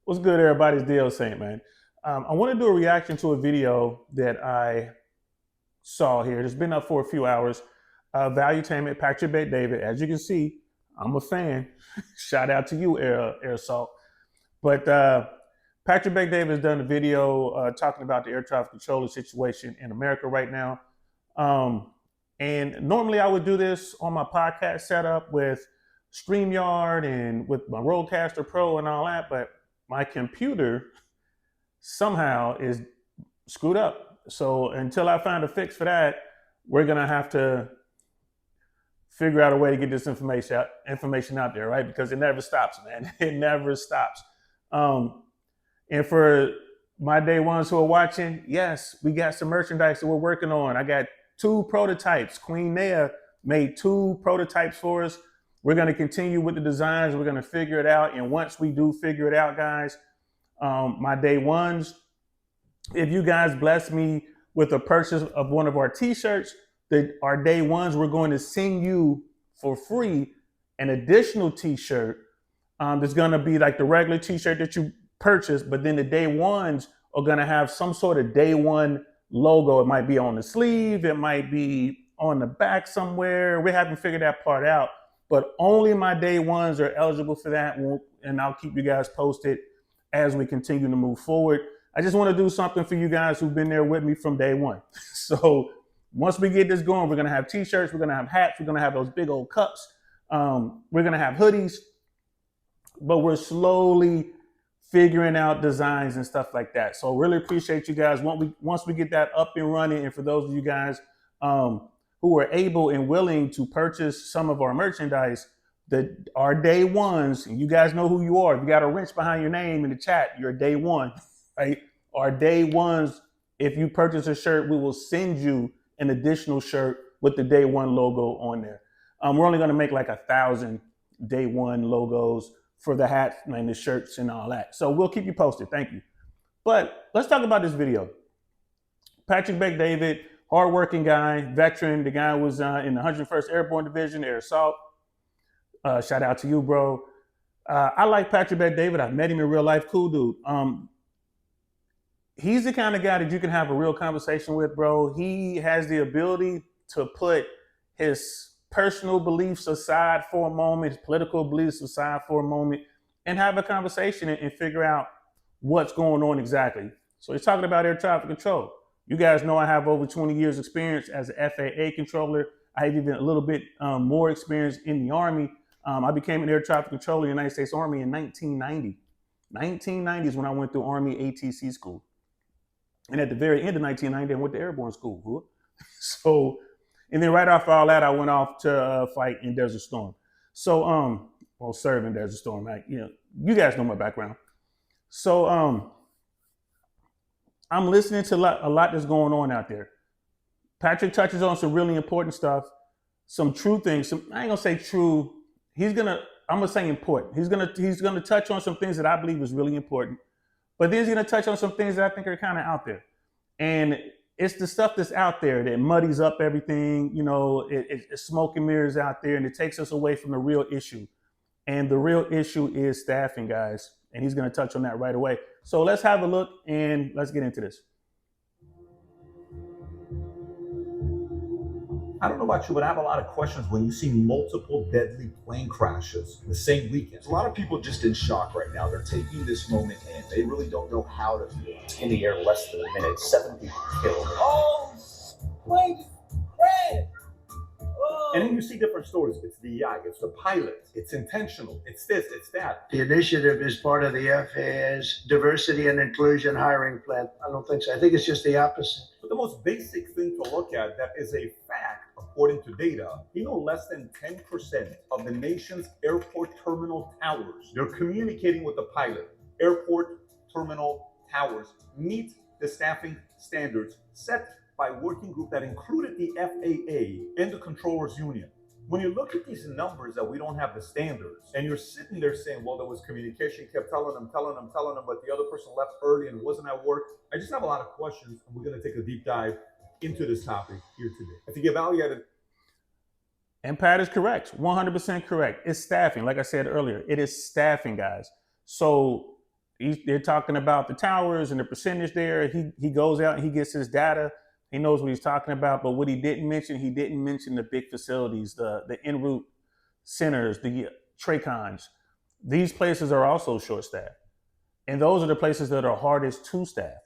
What's good, everybody's DL Saint, man. I want to do a reaction to a video that I saw here. It's been up for a few hours. Valuetainment, Patrick Bet David. As you can see, I'm a fan. Shout out to you, Air Salt. But Patrick Bet David has done a video talking about the air traffic controller situation in America right now. And normally I would do this on my podcast setup with StreamYard and with my Rodecaster Pro and all that, but my computer somehow is screwed up. So until I find a fix for that, we're gonna have to figure out a way to get this information out there, right? Because it never stops, man. It never stops. And for my day ones who are watching, yes, we got some merchandise that we're working on. I got 2 prototypes. Queen Naya made 2 prototypes for us. We're going to continue with the designs. We're going to figure it out. And once we do figure it out, guys, my day ones, if you guys bless me with a purchase of one of our t-shirts, our day ones, we're going to send you for free an additional t-shirt. That's going to be like the regular t-shirt that you purchased, but then the day ones are going to have some sort of day one logo. It might be on the sleeve. It might be on the back somewhere. We haven't figured that part out, but only my day ones are eligible for that. And I'll keep you guys posted as we continue to move forward. I just want to do something for you guys who've been there with me from day one. So once we get this going, we're going to have t-shirts. We're going to have hats. We're going to have those big old cups. We're going to have hoodies, but we're slowly figuring out designs and stuff like that. So really appreciate you guys. Once we get that up and running, and for those of you guys who are able and willing to purchase some of our merchandise, our day ones, and you guys know who you are. If you got a wrench behind your name in the chat, you're day one, right? Our day ones, if you purchase a shirt, we will send you an additional shirt with the day one logo on there. We're only going to make like 1,000 day one logos for the hats and the shirts and all that. So we'll keep you posted. Thank you. But let's talk about this video. Patrick Bet David, hardworking guy, veteran. The guy was in the 101st Airborne Division, Air Assault. Shout out to you, bro. I like Patrick Bet David. I've met him in real life. Cool dude. He's the kind of guy that you can have a real conversation with, bro. He has the ability to put his personal beliefs aside for a moment, his political beliefs aside for a moment, and have a conversation and figure out what's going on exactly. So he's talking about air traffic control. You guys know I have over 20 years experience as an FAA controller. I have even a little bit more experience in the Army. I became an air traffic controller in the United States Army in 1990. 1990 is when I went through Army ATC school. And at the very end of 1990, I went to airborne school. So, and then right after all that, I went off to fight in Desert Storm. So, well, serve in Desert Storm. You guys know my background. So, I'm listening to a lot that's going on out there. Patrick touches on some really important stuff, some true things. I ain't gonna say true. I'm gonna say important. He's gonna touch on some things that I believe is really important. But then he's going to touch on some things that I think are kind of out there. And it's the stuff that's out there that muddies up everything. It's smoke and mirrors out there, and it takes us away from the real issue. And the real issue is staffing, guys. And he's going to touch on that right away. So let's have a look and let's get into this. I don't know about you, but I have a lot of questions when you see multiple deadly plane crashes the same weekend. A lot of people just in shock right now. They're taking this moment in. They really don't know how to feel. In the air less than a minute, 7 people killed. Oh, plane crashed. And then you see different stories. It's the EI, it's the pilot, it's intentional, it's this, it's that. The initiative is part of the FAA's diversity and inclusion hiring plan. I don't think so. I think it's just the opposite. But the most basic thing to look at that is a fact, according to data, less than 10% of the nation's airport terminal towers, they're communicating with the pilot. Airport terminal towers meet the staffing standards set by a working group that included the FAA and the Controllers Union. When you look at these numbers that we don't have the standards, and you're sitting there saying, well, there was communication, kept telling them, but the other person left early and wasn't at work. I just have a lot of questions, and we're going to take a deep dive into this topic here today. I think evaluated. And Pat is correct, 100% correct. It's staffing. Like I said earlier, it is staffing, guys. So they're talking about the towers and the percentage there. He goes out and he gets his data. He knows what he's talking about. But what he didn't mention the big facilities, the en route centers, the Tracons. These places are also short staffed. And those are the places that are hardest to staff.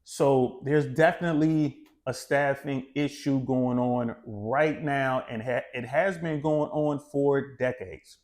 So there's definitely a staffing issue going on right now, and it has been going on for decades.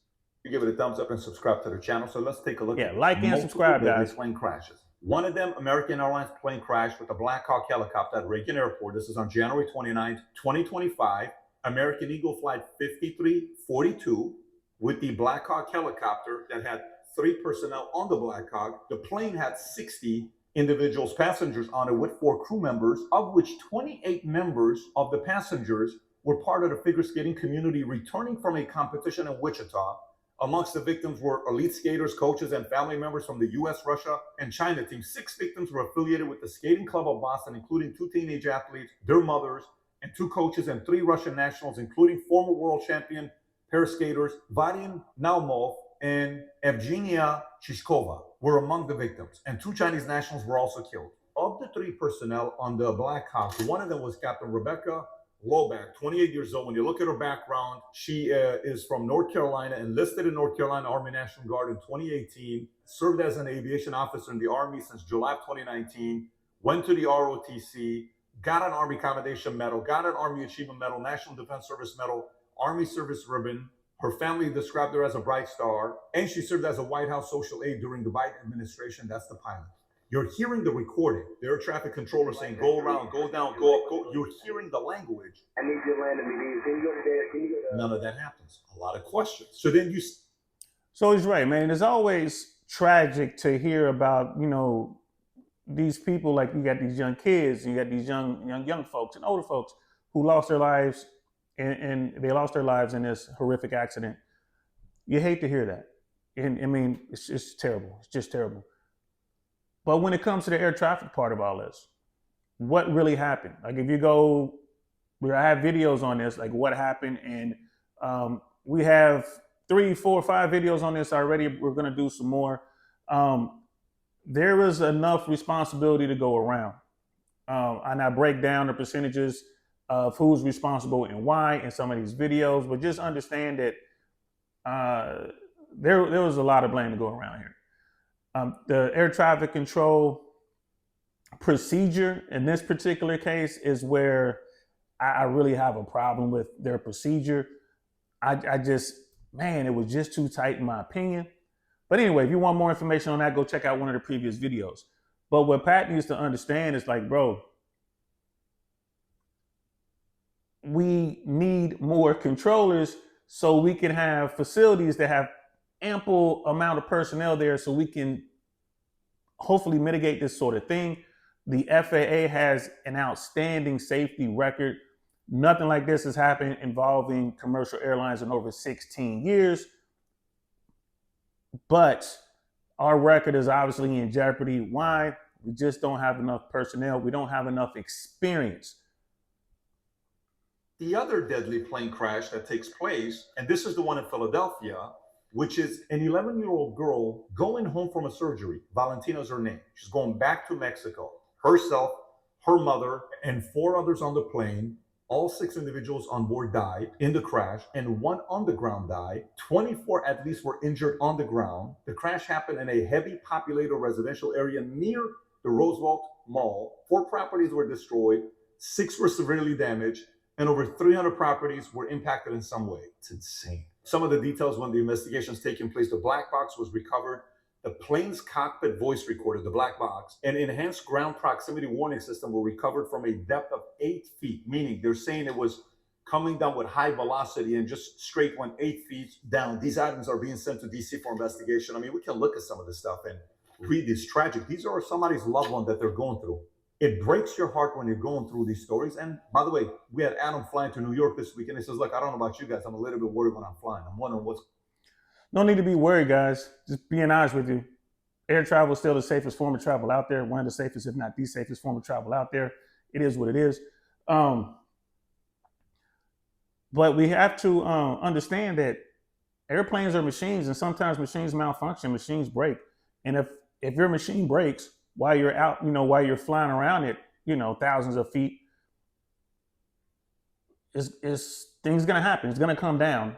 You give it a thumbs up and subscribe to the channel. So let's take a look at like and multiple subscribe, deadly guys. plane crashes. One of them, American Airlines plane crash with a Black Hawk helicopter at Reagan Airport. This is on January 29th, 2025. American Eagle Flight 5342 with the Black Hawk helicopter that had 3 personnel on the Black Hawk. The plane had 60 individuals, passengers on it with 4 crew members, of which 28 members of the passengers were part of the figure skating community returning from a competition in Wichita. Amongst the victims were elite skaters, coaches, and family members from the US, Russia, and China team. 6 victims were affiliated with the Skating Club of Boston, including 2 teenage athletes, their mothers, and 2 coaches, and 3 Russian nationals, including former world champion pair skaters Vadim Naumov and Evgenia Chishkova were among the victims, and 2 Chinese nationals were also killed. Of the 3 personnel on the Black Hawk, one of them was Captain Rebecca Loback, 28 years old. When you look at her background, she is from North Carolina, enlisted in North Carolina Army National Guard in 2018, served as an aviation officer in the Army since July of 2019, went to the ROTC, got an Army Commendation Medal, got an Army Achievement Medal, National Defense Service Medal, Army Service Ribbon. Her family described her as a bright star, and she served as a White House social aide during the Biden administration. That's the pilot. You're hearing the recording. The air traffic controller saying, go around, go down, go up, go. You're hearing the language. I need you to land immediately. Can you go to there? Can you go to... None of that happens. A lot of questions. So then you... So he's right, man. It's always tragic to hear about, these people, like you got these young kids, you got these young folks and older folks who lost their lives, and they lost their lives in this horrific accident. You hate to hear that. And I mean, it's terrible. It's just terrible. But when it comes to the air traffic part of all this, what really happened? Like if you go, I have videos on this, like what happened, and we have 3, 4, 5 videos on this already. We're going to do some more. There was enough responsibility to go around. And I break down the percentages of who's responsible and why in some of these videos, but just understand that there was a lot of blame to go around here. The air traffic control procedure in this particular case is where I really have a problem with their procedure. I just, man, it was just too tight in my opinion. But anyway, if you want more information on that, go check out one of the previous videos. But what Pat needs to understand is like, bro, we need more controllers so we can have facilities that have ample amount of personnel there so we can hopefully mitigate this sort of thing. The FAA has an outstanding safety record. Nothing like this has happened involving commercial airlines in over 16 years. But our record is obviously in jeopardy. Why? We just don't have enough personnel. We don't have enough experience. The other deadly plane crash that takes place, and this is the one in Philadelphia, which is an 11-year-old girl going home from a surgery. Valentina's her name. She's going back to Mexico. Herself, her mother, and 4 others on the plane. All 6 individuals on board died in the crash, and 1 on the ground died. 24 at least were injured on the ground. The crash happened in a heavy populated residential area near the Roosevelt Mall. 4 properties were destroyed, 6 were severely damaged, and over 300 properties were impacted in some way. It's insane. Some of the details when the investigation's taking place, the black box was recovered, the plane's cockpit voice recorder, the black box, and enhanced ground proximity warning system were recovered from a depth of 8 feet, meaning they're saying it was coming down with high velocity and just straight went 8 feet down. These items are being sent to DC for investigation. I mean, we can look at some of this stuff and read these tragic. These are somebody's loved one that they're going through. It breaks your heart when you're going through these stories. And by the way, we had Adam flying to New York this week, and he says, look, I don't know about you guys. I'm a little bit worried when I'm flying. I'm wondering what's... No need to be worried, guys. Just being honest with you. Air travel is still the safest form of travel out there. One of the safest, if not the safest form of travel out there. It is what it is. But we have to understand that airplanes are machines, and sometimes machines malfunction, machines break. And if your machine breaks while you're out, while you're flying around it, thousands of feet, is things gonna happen. It's gonna come down.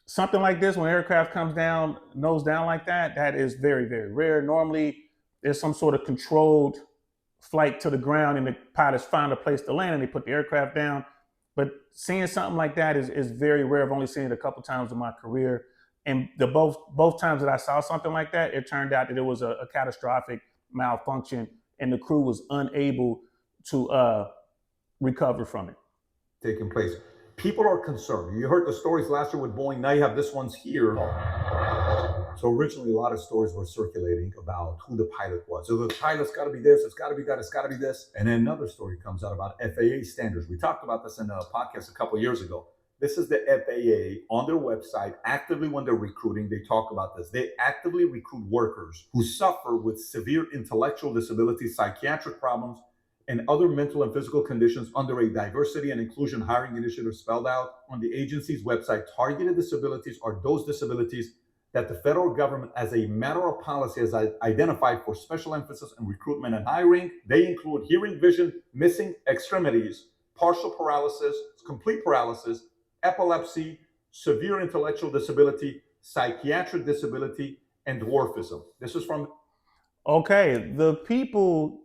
Something like this, when aircraft comes down, nose down like that, that is very, very rare. Normally, there's some sort of controlled flight to the ground, and the pilots find a place to land, and they put the aircraft down. But seeing something like that is very rare. I've only seen it a couple times in my career, and both times that I saw something like that, it turned out that it was a catastrophic malfunction, and the crew was unable to recover from it. Taking place. People are concerned. You heard the stories last year with Boeing. Now you have this one's here. So originally, a lot of stories were circulating about who the pilot was. So the pilot's got to be this, it's got to be that, it's got to be this. And then another story comes out about FAA standards. We talked about this in a podcast a couple of years ago. This is the FAA on their website. Actively, when they're recruiting, they talk about this. They actively recruit workers who suffer with severe intellectual disabilities, psychiatric problems, and other mental and physical conditions under a diversity and inclusion hiring initiative spelled out on the agency's website. Targeted disabilities are those disabilities that the federal government, as a matter of policy, has identified for special emphasis in recruitment and hiring. They include hearing, vision, missing extremities, partial paralysis, complete paralysis, epilepsy, severe intellectual disability, psychiatric disability, and dwarfism. This is from... Okay, the people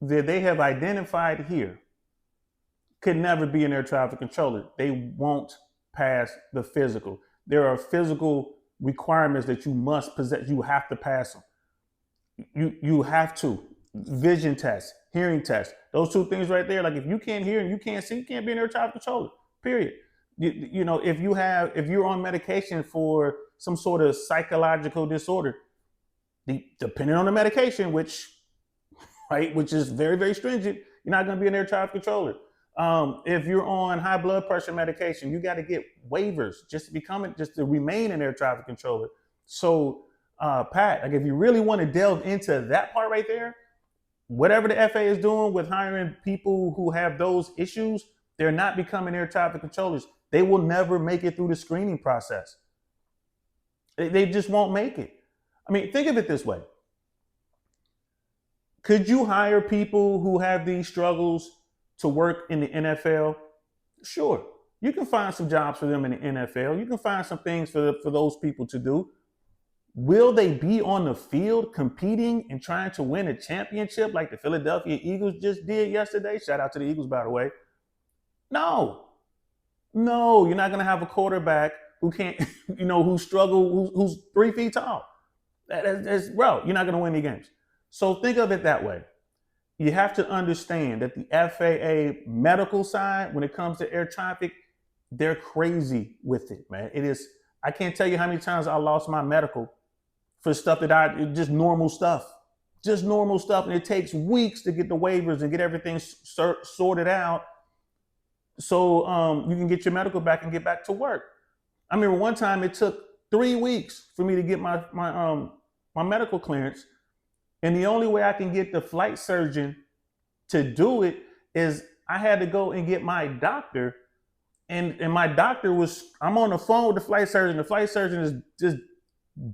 that they have identified here could never be an air traffic controller. They won't pass the physical. There are physical requirements that you must possess. You have to pass them. You have to. Vision test, hearing test, those two things right there. Like, if you can't hear and you can't see, you can't be an air traffic controller, period. If you're on medication for some sort of psychological disorder, depending on the medication, which is very, very stringent, you're not going to be an air traffic controller. If you're on high blood pressure medication, you got to get waivers just to remain an air traffic controller. So, Pat, like, if you really want to delve into that part right there, whatever the FAA is doing with hiring people who have those issues, they're not becoming air traffic controllers. They will never make it through the screening process. They just won't make it. I mean, think of it this way. Could you hire people who have these struggles to work in the NFL? Sure. You can find some jobs for them in the NFL. You can find some things for those people to do. Will they be on the field competing and trying to win a championship like the Philadelphia Eagles just did yesterday? Shout out to the Eagles, by the way. No, you're not going to have a quarterback who can't, who's 3 feet tall. Bro, you're not going to win any games. So think of it that way. You have to understand that the FAA medical side, when it comes to air traffic, they're crazy with it, man. I can't tell you how many times I lost my medical for stuff just normal stuff. And it takes weeks to get the waivers and get everything sorted out so you can get your medical back and get back to work. I remember one time it took 3 weeks for me to get my medical clearance. And the only way I can get the flight surgeon to do it is I had to go and get my doctor. And my doctor I'm on the phone with the flight surgeon. The flight surgeon is just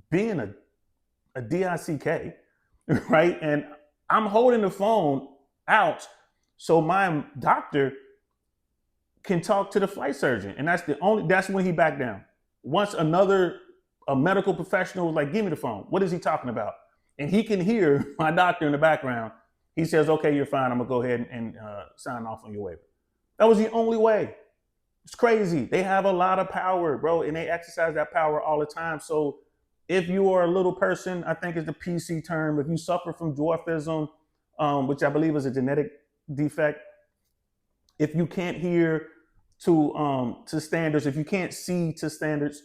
being a DICK, right? And I'm holding the phone out so my doctor can talk to the flight surgeon. And that's when he backed down. Once a medical professional was like, give me the phone. What is he talking about? And he can hear my doctor in the background. He says, okay, you're fine. I'm going to go ahead and sign off on your waiver. That was the only way. It's crazy. They have a lot of power, bro, and they exercise that power all the time. So if you are a little person, I think is the PC term, if you suffer from dwarfism, which I believe is a genetic defect, if you can't hear to standards, if you can't see to standards,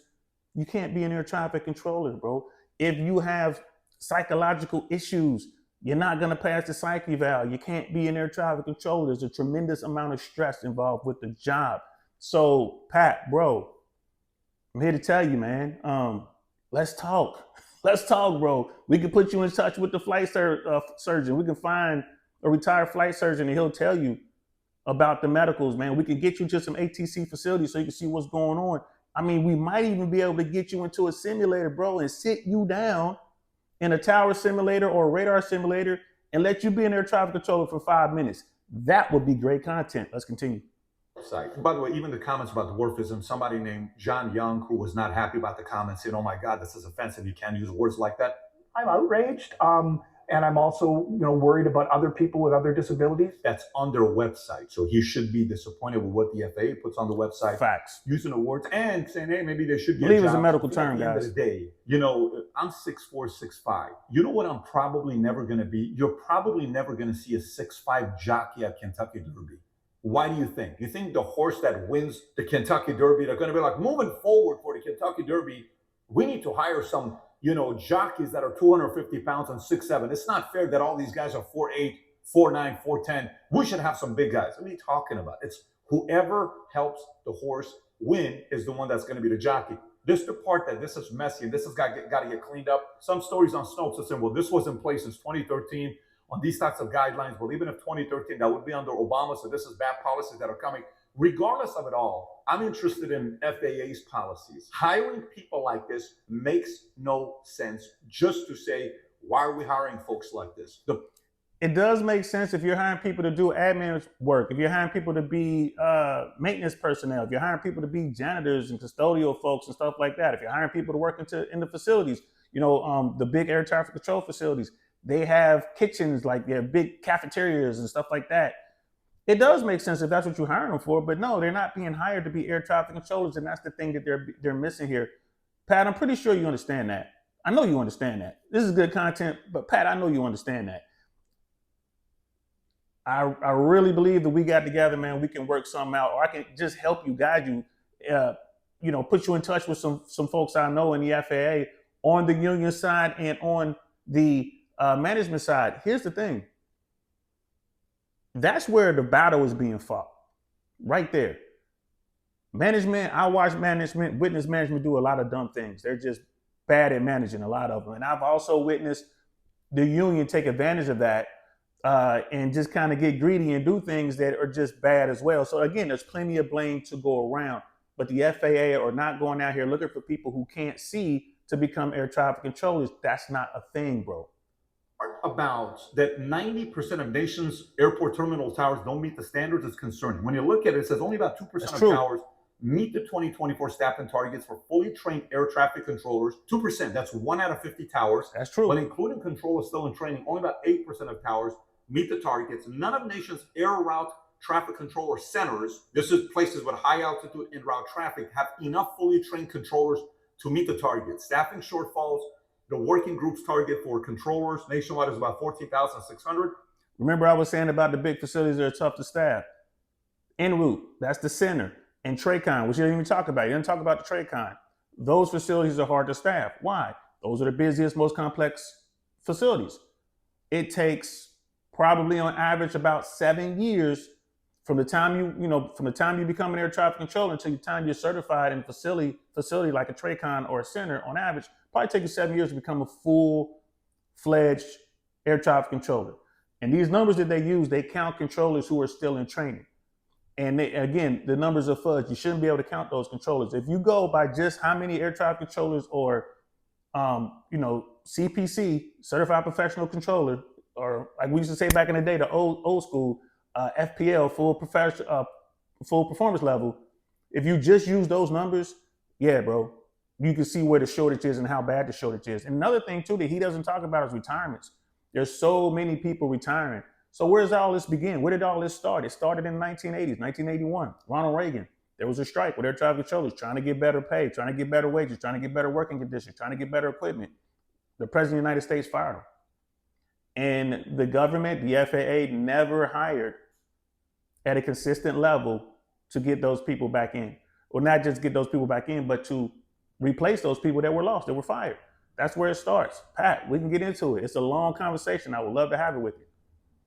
you can't be an air traffic controller, bro. If you have psychological issues, you're not going to pass the psych eval. You can't be an air traffic controller. There's a tremendous amount of stress involved with the job. So, Pat, bro, I'm here to tell you, man, let's talk. Let's talk, bro. We can put you in touch with the flight surgeon. We can find a retired flight surgeon and he'll tell you about the medicals, man. We can get you to some ATC facilities so you can see what's going on. I mean, we might even be able to get you into a simulator, bro, and sit you down in a tower simulator or a radar simulator and let you be an air traffic controller for 5 minutes. That would be great content. Let's continue. Site. By the way, even the comments about dwarfism, somebody named John Young, who was not happy about the comments, saying, "Oh my God, this is offensive. You can't use words like that." I'm outraged, and I'm also, worried about other people with other disabilities. That's on their website, so he should be disappointed with what the FAA puts on the website. Facts. Using the words and saying, "Hey, maybe they should get Believe it's a jobs." medical At term, the end guys. of the day, I'm 6'4", 6'5". You know what I'm probably never going to be? You're probably never going to see a 6'5" jockey at Kentucky Derby. Why do you think? You think the horse that wins the Kentucky Derby, they're going to be like, moving forward for the Kentucky Derby, we need to hire some, jockeys that are 250 pounds and 6'7". It's not fair that all these guys are 4'8", 4'9", 4'10". We should have some big guys. What are you talking about? It's whoever helps the horse win is the one that's going to be the jockey. This is the part that this is messy and this has got to get cleaned up. Some stories on Snopes are saying, well, this was in place since 2013 on these types of guidelines. Well, even if 2013, that would be under Obama. So this is bad policies that are coming. Regardless of it all, I'm interested in FAA's policies. Hiring people like this makes no sense. Just to say, why are we hiring folks like this? It does make sense if you're hiring people to do admin work, if you're hiring people to be maintenance personnel, if you're hiring people to be janitors and custodial folks and stuff like that, if you're hiring people to work in the facilities, the big air traffic control facilities, they have kitchens, like they're big cafeterias and stuff like that. It does make sense if that's what you're hiring them for, but no, they're not being hired to be air traffic controllers, and that's the thing that they're missing here. Pat, I'm pretty sure you understand that. I know you understand that. This is good content, but Pat, I know you understand that. I really believe that we got together, man, we can work something out, or I can just help you, guide you, put you in touch with some folks I know in the FAA on the union side and on the management side. Here's the thing. That's where the battle is being fought, right there. Management, I watch management, witness management do a lot of dumb things. They're just bad at managing, a lot of them. And I've also witnessed the union take advantage of that and just kind of get greedy and do things that are just bad as well. So again, there's plenty of blame to go around, but the FAA are not going out here looking for people who can't see to become air traffic controllers. That's not a thing, bro. About that 90% of nation's airport terminal towers don't meet the standards is concerning. When you look at it, it says only about 2% of towers meet the 2024 staffing targets for fully trained air traffic controllers. 2%, that's 1 out of 50 towers. That's true. But including controllers still in training, only about 8% of towers meet the targets. None of nation's air route traffic controller centers, this is places with high altitude in route traffic, have enough fully trained controllers to meet the target. Staffing shortfalls, the working group's target for controllers nationwide is about 14,600. Remember I was saying about the big facilities that are tough to staff. En route, that's the center. And TRACON, which you didn't even talk about. You didn't talk about the TRACON. Those facilities are hard to staff. Why? Those are the busiest, most complex facilities. It takes probably on average about 7 years from the time you become an air traffic controller until the time you're certified in a facility like a TRACON or a center. On average, probably take you 7 years to become a full-fledged air traffic controller. And these numbers that they use, they count controllers who are still in training. And again, the numbers are fudged. You shouldn't be able to count those controllers. If you go by just how many air traffic controllers or, CPC, certified professional controller, or like we used to say back in the day, the old school, FPL, full performance level. If you just use those numbers, yeah, bro, you can see where the shortage is and how bad the shortage is. And another thing too that he doesn't talk about is retirements. There's so many people retiring. So where does all this begin? Where did all this start? It started in the 1980s, 1981. Ronald Reagan. There was a strike with air traffic controllers trying to get better pay, trying to get better wages, trying to get better working conditions, trying to get better equipment. The president of the United States fired him. And the government, the FAA, never hired at a consistent level to get those people back in. Or not just get those people back in, but to replace those people that were lost, that were fired. That's where it starts. Pat, we can get into it. It's a long conversation. I would love to have it with you.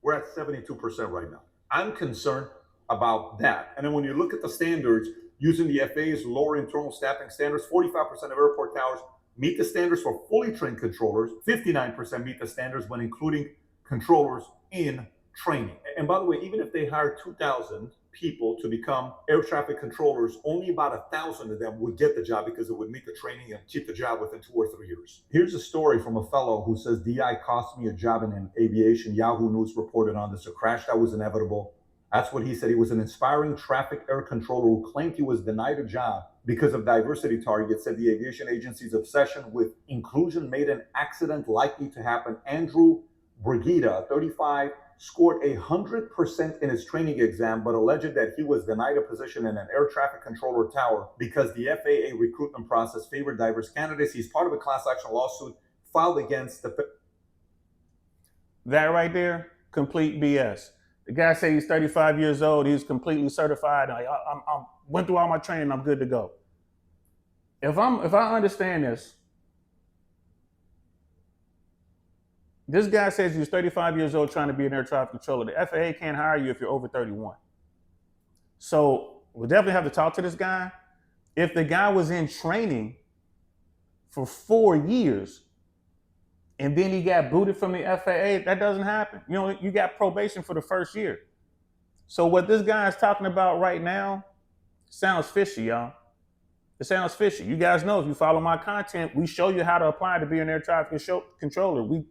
We're at 72% right now. I'm concerned about that. And then when you look at the standards, using the FAA's lower internal staffing standards, 45% of airport towers meet the standards for fully trained controllers. 59% meet the standards when including controllers in training. And by the way, even if they hire 2,000 people to become air traffic controllers, only about 1,000 of them would get the job because it would meet the training and keep the job within 2 or 3 years. Here's a story from a fellow who says, DI cost me a job in aviation. Yahoo News reported on this, a crash that was inevitable. That's what he said. He was an inspiring traffic air controller who claimed he was denied a job because of diversity targets, said the aviation agency's obsession with inclusion made an accident likely to happen. Andrew Brigida, 35, scored 100% in his training exam, but alleged that he was denied a position in an air traffic controller tower because the FAA recruitment process favored diverse candidates. He's part of a class action lawsuit filed against the... That right there, complete BS. The guy said he's 35 years old. He's completely certified. I went through all my training. I'm good to go. If I understand this guy says he's 35 years old trying to be an air traffic controller. The FAA can't hire you if you're over 31. So we'll definitely have to talk to this guy. If the guy was in training for 4 years and then he got booted from the FAA, that doesn't happen. You know, you got probation for the first year. So what this guy is talking about right now sounds fishy, y'all. It sounds fishy. You guys know if you follow my content, we show you how to apply to be an air traffic controller. We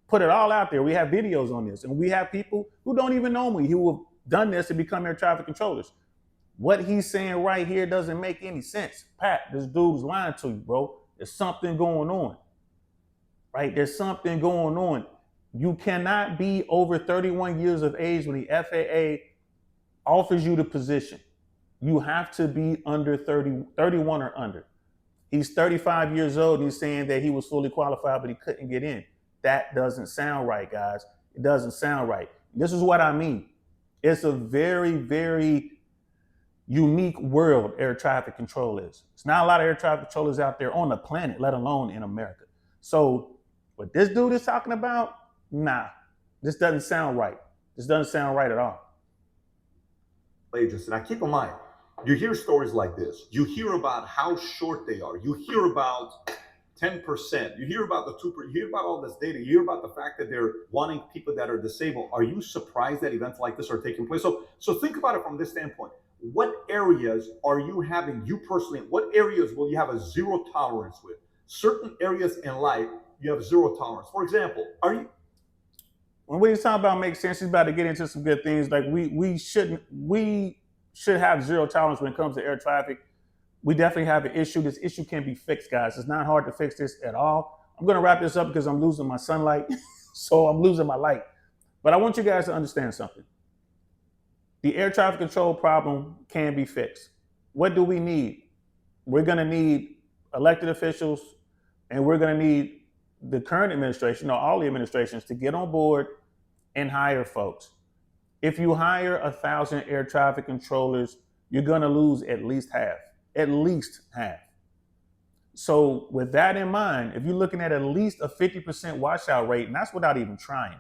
put it all out there. We have videos on this, and we have people who don't even know me who have done this to become air traffic controllers. What he's saying right here doesn't make any sense. Pat, this dude's lying to you, bro. There's something going on, right? There's something going on. You cannot be over 31 years of age when the FAA offers you the position. You have to be under 31 or under. He's 35 years old and he's saying that he was fully qualified, but he couldn't get in. That doesn't sound right, guys. It doesn't sound right. This is what I mean. It's a very, very unique world air traffic control is. It's not a lot of air traffic controllers out there on the planet, let alone in America. So what this dude is talking about, nah, this doesn't sound right. This doesn't sound right at all. Now keep in mind, you hear stories like this. You hear about how short they are. You hear about 10%. You hear about the 2%. You hear about all this data. You hear about the fact that they're wanting people that are disabled. Are you surprised that events like this are taking place? So think about it from this standpoint. What areas are you having, you personally, what areas will you have a zero tolerance with? Certain areas in life, you have zero tolerance. For example, when he's talking about makes sense, he's about to get into some good things. Like we should have zero tolerance when it comes to air traffic. We definitely have an issue. This issue can be fixed, guys. It's not hard to fix this at all. I'm going to wrap this up because I'm losing my sunlight. So I'm losing my light. But I want you guys to understand something. The air traffic control problem can be fixed. What do we need? We're going to need elected officials, and we're going to need the current administration, or all the administrations, to get on board and hire folks. If you hire 1,000 air traffic controllers, you're going to lose at least half. At least half. So with that in mind, if you're looking at least a 50% washout rate, and that's without even trying,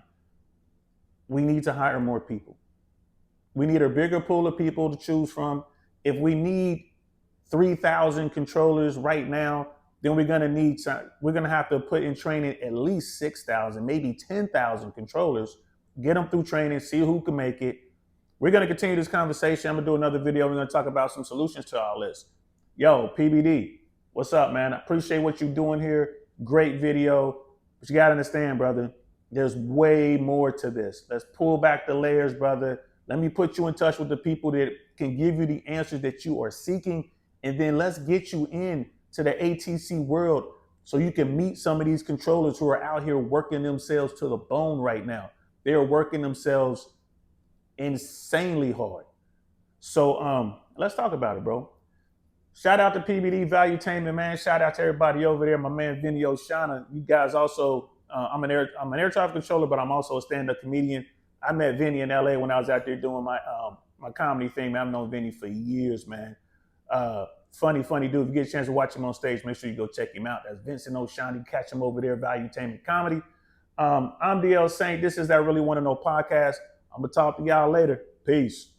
we need to hire more people. We need a bigger pool of people to choose from. If we need 3,000 controllers right now, then we're going to have to put in training at least 6,000, maybe 10,000 controllers, get them through training, see who can make it. We're going to continue this conversation. I'm going to do another video. We're going to talk about some solutions to all this. Yo, PBD, what's up, man? I appreciate what you're doing here. Great video. But you got to understand, brother, there's way more to this. Let's pull back the layers, brother. Let me put you in touch with the people that can give you the answers that you are seeking. And then let's get you in to the ATC world so you can meet some of these controllers who are out here working themselves to the bone right now. They are working themselves insanely hard. So let's talk about it, bro. Shout out to PBD Valuetainment, man. Shout out to everybody over there. My man Vinny Oshana. You guys also, I'm an air traffic controller, but I'm also a stand-up comedian. I met Vinny in LA when I was out there doing my comedy thing, man. I've known Vinny for years, man. Funny dude. If you get a chance to watch him on stage, make sure you go check him out. That's Vincent Oshana. Catch him over there, Valuetainment Comedy. I'm DL Saint. This is That Really Want to Know podcast. I'm going to talk to y'all later. Peace.